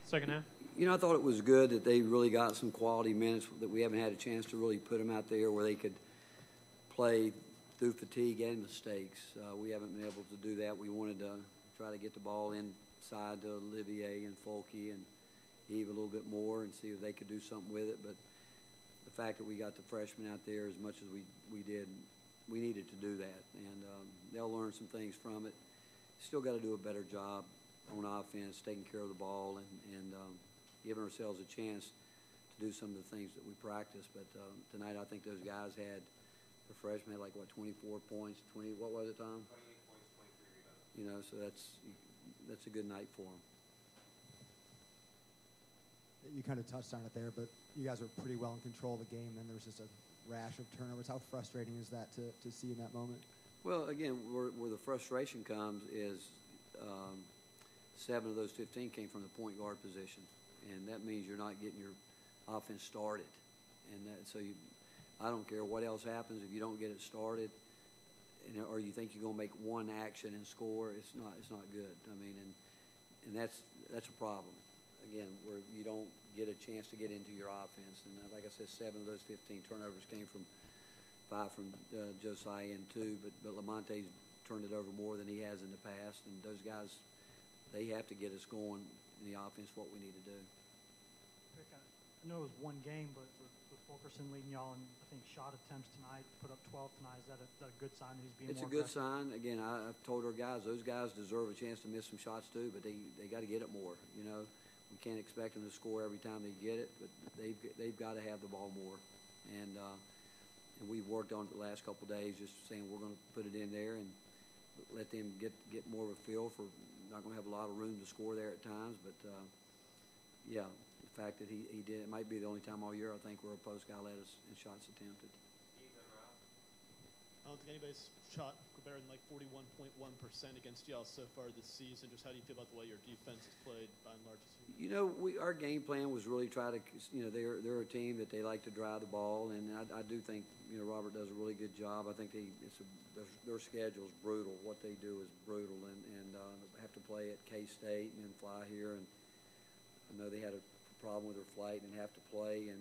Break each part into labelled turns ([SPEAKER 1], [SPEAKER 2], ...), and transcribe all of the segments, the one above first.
[SPEAKER 1] Second half.
[SPEAKER 2] You know, I thought it was good that they really got some quality minutes that we haven't had a chance to really put them out there where they could play through fatigue and mistakes. We haven't been able to do that. We wanted to try to get the ball inside to Olivier and Folke and Eve a little bit more and see if they could do something with it. But the fact that we got the freshmen out there as much as we did, we needed to do that. And they'll learn some things from it. Still got to do a better job on offense, taking care of the ball and giving ourselves a chance to do some of the things that we practice. But tonight I think those guys had, the freshmen had like, what, 24 points, what was it, Tom?
[SPEAKER 3] 28 points, 23 rebounds.
[SPEAKER 2] You know, so that's a good night for them.
[SPEAKER 4] You kind of touched on it there, but you guys were pretty well in control of the game, and there was just a rash of turnovers. How frustrating is that to see in that moment?
[SPEAKER 2] Well, again, where the frustration comes is 7 of those 15 came from the point guard position, and that means you're not getting your offense started. And so I don't care what else happens if you don't get it started, or you think you're going to make one action and score. It's not good. I mean, and that's a problem. Again, where you don't get a chance to get into your offense. And like I said, 7 of those 15 turnovers came from 5 from Josiah and 2, but Lamonte's turned it over more than he has in the past. And those guys, they have to get us going in the offense, what we need to do.
[SPEAKER 5] Rick, I know it was one game, but with Fulkerson leading y'all in, I think, shot attempts tonight, put up 12 tonight, is that a good sign that he's being
[SPEAKER 2] It's
[SPEAKER 5] more
[SPEAKER 2] a good
[SPEAKER 5] aggressive?
[SPEAKER 2] sign. Again, I've told our guys, those guys deserve a chance to miss some shots too, but they got to get it more, you know. We can't expect them to score every time they get it, but they've got to have the ball more. And we've worked on it the last couple of days, just saying we're going to put it in there and let them get more of a feel for. Not going to have a lot of room to score there at times, but yeah, the fact that he did, it might be the only time all year I think where a post guy led us in shots attempted.
[SPEAKER 6] I don't think anybody's shot better than like 41.1% against y'all so far this season. Just how do you feel about the way your defense has played by and large this season?
[SPEAKER 2] You know, our game plan was really try to, you know, they're a team that they like to drive the ball, and I do think, you know, Robert does a really good job. I think their schedule is brutal. What they do is brutal, and have to play at K-State and then fly here. And I know they had a problem with their flight and have to play,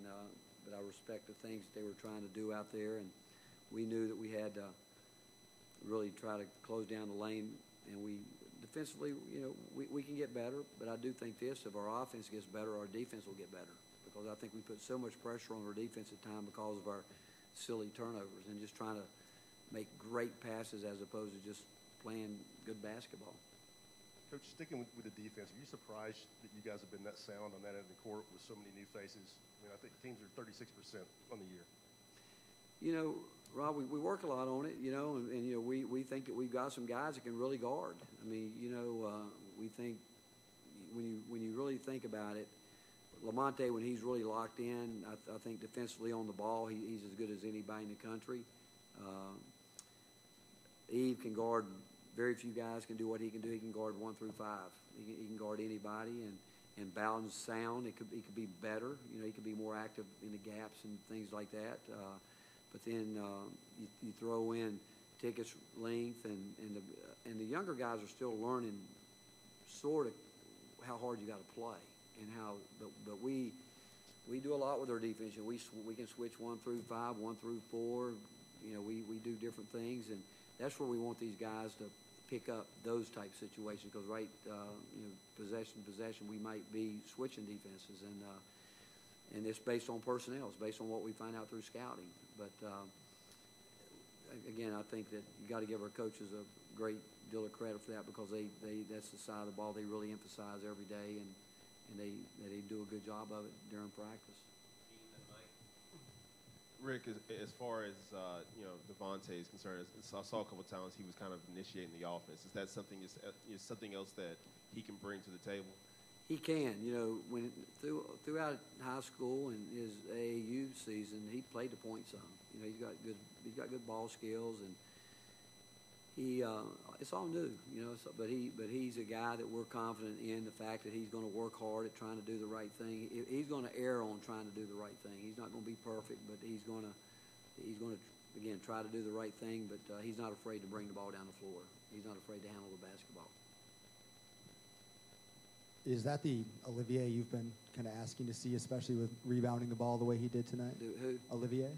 [SPEAKER 2] but I respect the things that they were trying to do out there, and we knew that we had to really try to close down the lane, and we defensively, you know, we can get better, but I do think this, if our offense gets better, our defense will get better, because I think we put so much pressure on our defense at time because of our silly turnovers and just trying to make great passes as opposed to just playing good basketball.
[SPEAKER 7] Coach, sticking with the defense, are you surprised that you guys have been that sound on that end of the court with so many new faces? I mean, I think teams are 36% on the year.
[SPEAKER 2] You know, Rob, we work a lot on it, you know, and you know, we think that we've got some guys that can really guard. I mean, you know, we think when you really think about it, Lamonte, when he's really locked in, I think defensively on the ball, he's as good as anybody in the country. Eve can guard. Very few guys can do what he can do. He can guard 1 through 5. He can guard anybody and balance sound. He could be better. You know, he could be more active in the gaps and things like that. But then you throw in Ticket's length, and the younger guys are still learning sort of how hard you got to play and how. But we do a lot with our defense. You know, we can switch 1 through 5, 1 through 4. You know, we do different things, and that's where we want these guys to pick up those type situations, because you know, possession, we might be switching defenses, and it's based on personnel. It's based on what we find out through scouting. But again, I think that you got to give our coaches a great deal of credit for that, because that's the side of the ball they really emphasize every day, and they do a good job of it during practice.
[SPEAKER 3] Rick, as far as you know, Devontae is concerned, I saw a couple of times he was kind of initiating the offense. Is that something else that he can bring to the table?
[SPEAKER 2] He can. You know, throughout high school and his AAU season, he played the point some. You know, he's got good ball skills, and it's all new. You know, but he's a guy that we're confident in the fact that he's going to work hard at trying to do the right thing. He's going to err on trying to do the right thing. He's not going to be perfect, but he's going to again try to do the right thing. But he's not afraid to bring the ball down the floor. He's not afraid to handle the basketball.
[SPEAKER 4] Is that the Olivier you've been kind of asking to see, especially with rebounding the ball the way he did tonight?
[SPEAKER 2] Who?
[SPEAKER 4] Olivier?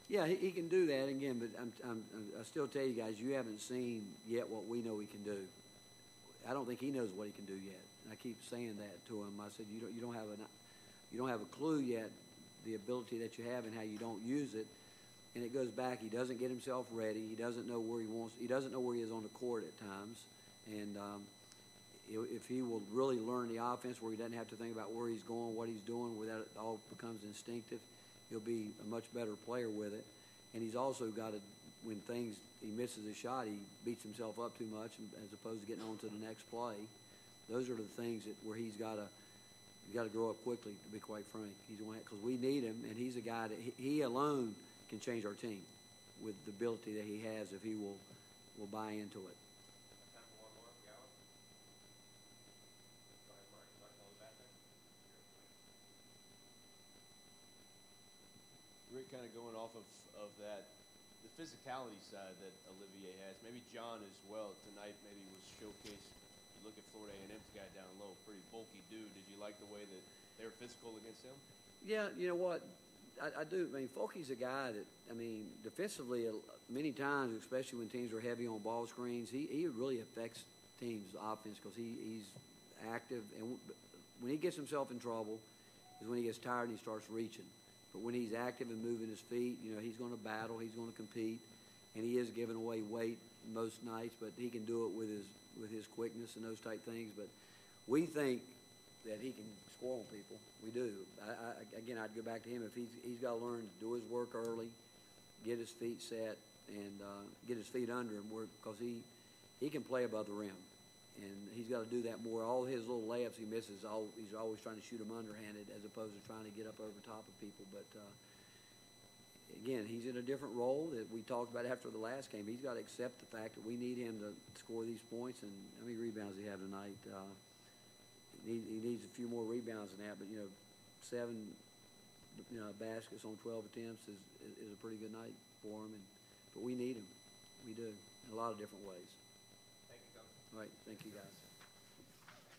[SPEAKER 2] Yeah, he can do that again, but I still tell you guys, you haven't seen yet what we know he can do. I don't think he knows what he can do yet. And I keep saying that to him. I said, you don't have a clue yet the ability that you have and how you don't use it. And it goes back. He doesn't get himself ready. He doesn't know where he wants. He doesn't know where he is on the court at times. And if he will really learn the offense, where he doesn't have to think about where he's going, what he's doing, where that all becomes instinctive, he'll be a much better player with it. And he's also got to, when he misses a shot, he beats himself up too much, as opposed to getting on to the next play. Those are the things where he's got to grow up quickly. To be quite frank, because we need him, and he's a guy that he alone can change our team with the ability that he has if he will buy into it.
[SPEAKER 1] Rick, kind of going off of that, the physicality side that Olivier has, maybe John as well tonight maybe was showcased. You look at Florida A&M's guy down low, pretty bulky dude. Did you like the way that they were physical against him?
[SPEAKER 2] Yeah, you know what? I do. I mean, Fulke's a guy that, defensively, many times, especially when teams are heavy on ball screens, he really affects teams' offense because he's active. And when he gets himself in trouble is when he gets tired and he starts reaching. But when he's active and moving his feet, he's going to battle, he's going to compete, and he is giving away weight most nights, but he can do it with his quickness and those type things. But we think that he can score on people. We do. Again, I'd go back to him. If he's got to learn to do his work early, get his feet set, and get his feet under him, because he can play above the rim. And he's got to do that more. All his little layups he misses, he's always trying to shoot them underhanded as opposed to trying to get up over top of people. But, again, he's in a different role that we talked about after the last game. He's got to accept the fact that we need him to score these points. And how many rebounds did he have tonight? He needs a few more rebounds than that. But, 7 baskets on 12 attempts is a pretty good night for him. But we need him. We do in a lot of different ways.
[SPEAKER 1] Thank you, Coach.
[SPEAKER 2] All right. Thank you, guys.